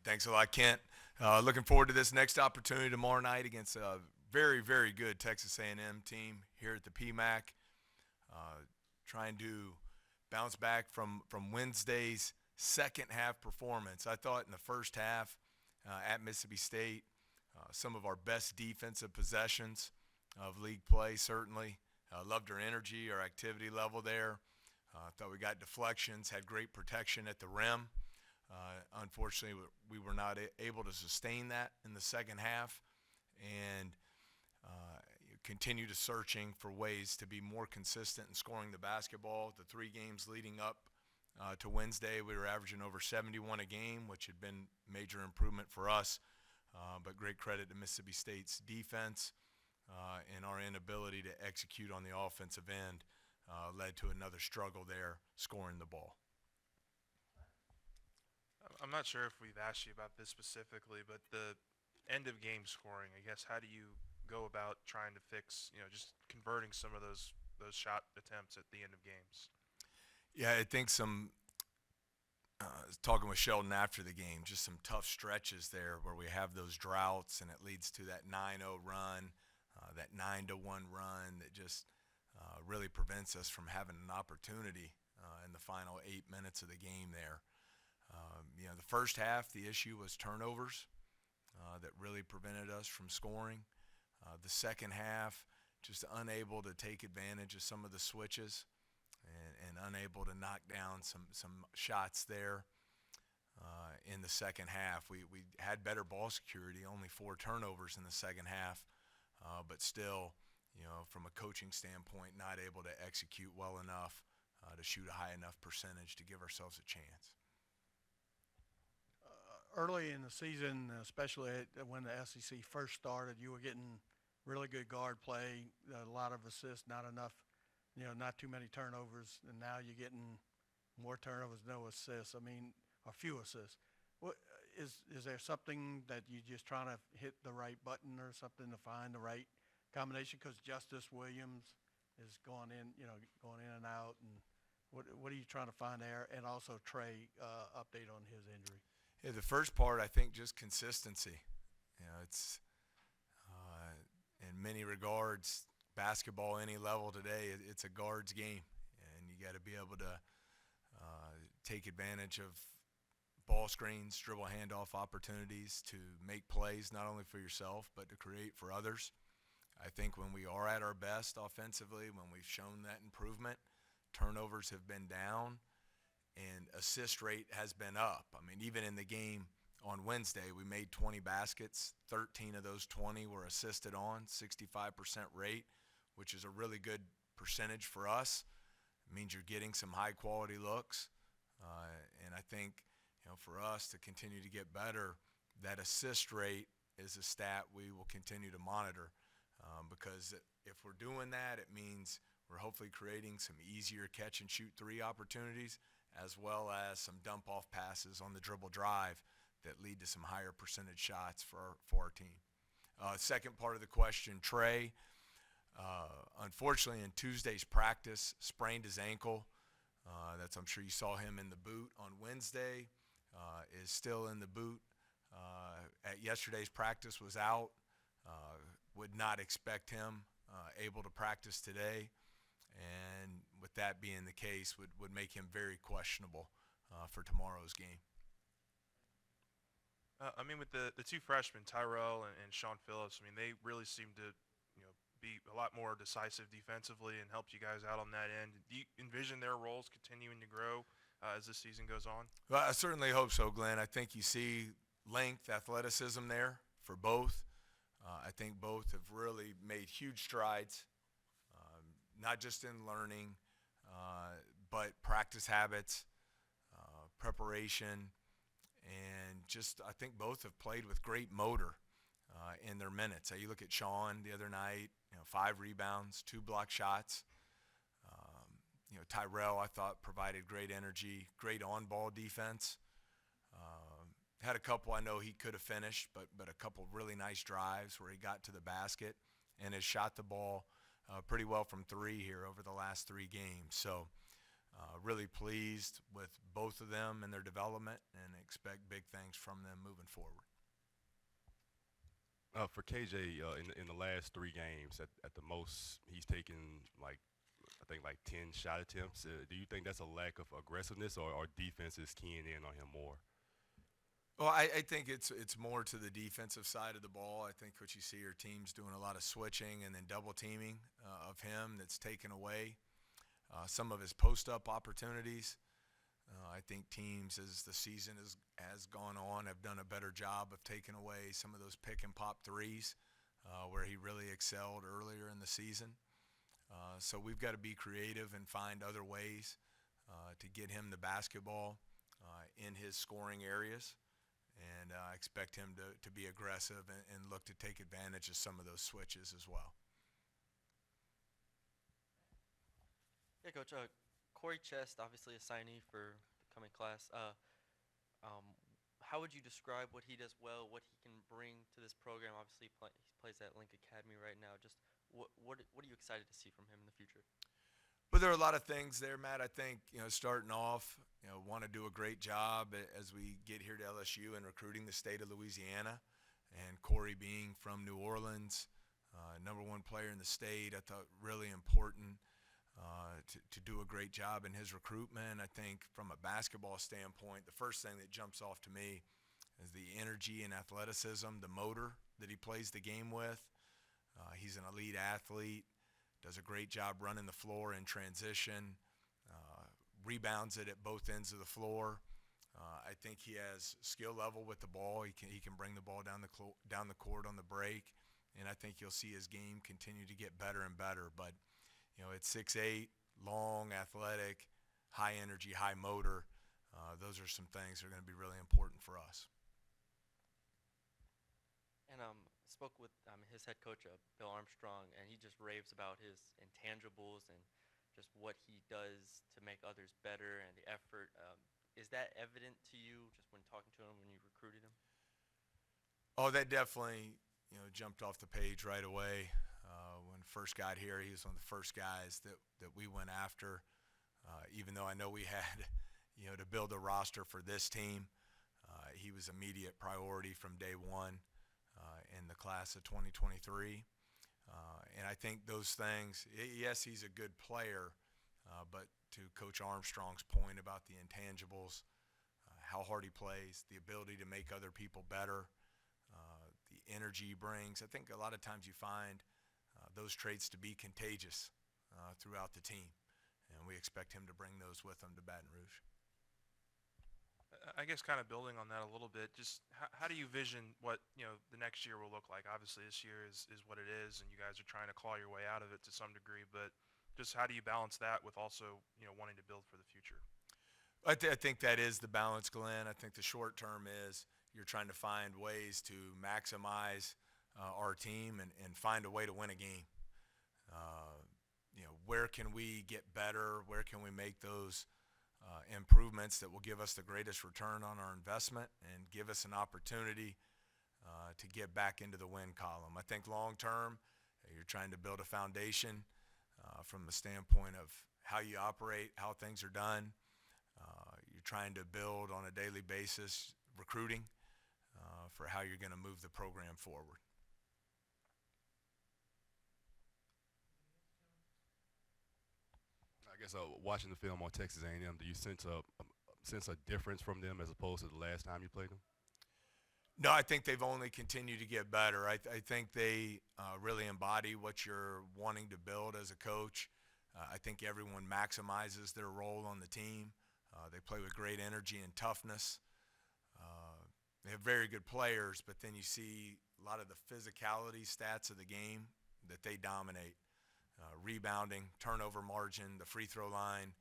Thanks a lot, Kent. Looking forward to this next opportunity tomorrow night against a very, very good Texas A&M team here at the PMAC. Trying to bounce back from Wednesday's second half performance. I thought in the first half at Mississippi State, some of our best defensive possessions of league play, certainly. Loved our energy, our activity level there. Thought we got deflections, had great protection at the rim. Unfortunately, we were not able to sustain that in the second half, and continue to searching for ways to be more consistent in scoring the basketball. The 3 games leading up to Wednesday, we were averaging over 71 a game, which had been major improvement for us. But great credit to Mississippi State's defense and our inability to execute on the offensive end led to another struggle there scoring the ball. I'm not sure if we've asked you about this specifically, but the end of game scoring, I guess, how do you go about trying to fix, just converting some of those shot attempts at the end of games? Yeah, I think talking with Sheldon after the game, just some tough stretches there where we have those droughts and it leads to that 9-0 run, that 9-1 run that just really prevents us from having an opportunity in the final 8 minutes of the game there. The first half, the issue was turnovers that really prevented us from scoring. The second half, just unable to take advantage of some of the switches and unable to knock down some shots there in the second half. We had better ball security, only 4 turnovers in the second half, but still, from a coaching standpoint, not able to execute well enough to shoot a high enough percentage to give ourselves a chance. Early in the season, especially when the SEC first started, you were getting really good guard play, a lot of assists, not enough, not too many turnovers, and now you're getting more turnovers, no assists. Or few assists. What is there something that you just trying to hit the right button or something to find the right combination? Because Justice Williams is going in and out, and what are you trying to find there? And also Trey, update on his injury. Yeah, the first part, I think, just consistency. It's in many regards, basketball any level today, it's a guards game, and you got to be able to take advantage of ball screens, dribble handoff opportunities to make plays not only for yourself but to create for others. I think when we are at our best offensively, when we've shown that improvement, turnovers have been down and assist rate has been up. Even in the game on Wednesday, we made 20 baskets. 13 of those 20 were assisted on, 65% rate, which is a really good percentage for us. It means you're getting some high-quality looks. And I think, for us to continue to get better, that assist rate is a stat we will continue to monitor because if we're doing that, it means we're hopefully creating some easier catch-and-shoot 3 opportunities as well as some dump-off passes on the dribble drive that lead to some higher percentage shots for our team. Second part of the question, Trey, unfortunately in Tuesday's practice, sprained his ankle. I'm sure you saw him in the boot on Wednesday, is still in the boot. At yesterday's practice was out. Would not expect him able to practice today. And with that being the case, would make him very questionable for tomorrow's game. With the 2 freshmen, Tyrell and Sean Phillips, they really seem to, be a lot more decisive defensively and helped you guys out on that end. Do you envision their roles continuing to grow as the season goes on? Well, I certainly hope so, Glenn. I think you see length, athleticism there for both. I think both have really made huge strides, not just in learning, but practice habits, preparation, and just I think both have played with great motor in their minutes. You look at Sean the other night, 5 rebounds, 2 block shots. Tyrell, I thought, provided great energy, great on-ball defense. Had a couple I know he could have finished, but a couple really nice drives where he got to the basket and has shot the ball pretty well from 3 here over the last 3 games. So Really pleased with both of them and their development, and expect big things from them moving forward. For KJ, in the last 3 games, at the most, he's taken like I think like 10 shot attempts. Do you think that's a lack of aggressiveness, or defense is keying in on him more? Well, I think it's more to the defensive side of the ball. I think what you see are teams doing a lot of switching and then double teaming of him that's taken away some of his post-up opportunities. I think teams, as the season has gone on, have done a better job of taking away some of those pick-and-pop threes where he really excelled earlier in the season. So we've got to be creative and find other ways to get him the basketball in his scoring areas. And I expect him to be aggressive and look to take advantage of some of those switches as well. Yeah, Coach. Corey Chest, obviously a signee for the coming class. How would you describe what he does well, what he can bring to this program? Obviously, he plays at Link Academy right now. Just what are you excited to see from him in the future? But there are a lot of things there, Matt. I think, starting off, want to do a great job as we get here to LSU and recruiting the state of Louisiana. And Corey being from New Orleans, #1 player in the state, I thought really important to do a great job in his recruitment. I think from a basketball standpoint, the first thing that jumps off to me is the energy and athleticism, the motor that he plays the game with. He's an elite athlete, does a great job running the floor in transition, rebounds it at both ends of the floor. I think he has skill level with the ball. He can bring the ball down the court on the break, and I think you'll see his game continue to get better and better. But at 6'8", long, athletic, high energy, high motor, those are some things that are going to be really important for us. And spoke with his head coach, Bill Armstrong, and he just raves about his intangibles and just what he does to make others better and the effort. Is that evident to you just when talking to him when you recruited him? Oh, that definitely jumped off the page right away. When first got here, he was one of the first guys that we went after. Even though I know we had to build a roster for this team, he was immediate priority from day one in the class of 2023. And I think those things, yes, he's a good player, but to Coach Armstrong's point about the intangibles, how hard he plays, the ability to make other people better, the energy he brings. I think a lot of times you find those traits to be contagious throughout the team, and we expect him to bring those with him to Baton Rouge. I guess kind of building on that a little bit, just how do you vision what the next year will look like? Obviously, this year is what it is, and you guys are trying to claw your way out of it to some degree. But just how do you balance that with also wanting to build for the future? I think that is the balance, Glenn. I think the short term is you're trying to find ways to maximize our team and find a way to win a game. Where can we get better? Where can we make those improvements that will give us the greatest return on our investment and give us an opportunity to get back into the win column? I think long term, you're trying to build a foundation from the standpoint of how you operate, how things are done. You're trying to build on a daily basis recruiting for how you're going to move the program forward. I guess watching the film on Texas A&M, do you sense a difference from them as opposed to the last time you played them? No, I think they've only continued to get better. I think they really embody what you're wanting to build as a coach. I think everyone maximizes their role on the team. They play with great energy and toughness. They have very good players, but then you see a lot of the physicality stats of the game that they dominate. Rebounding, turnover margin, the free throw line.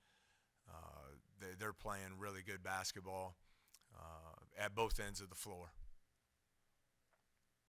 They're playing really good basketball at both ends of the floor.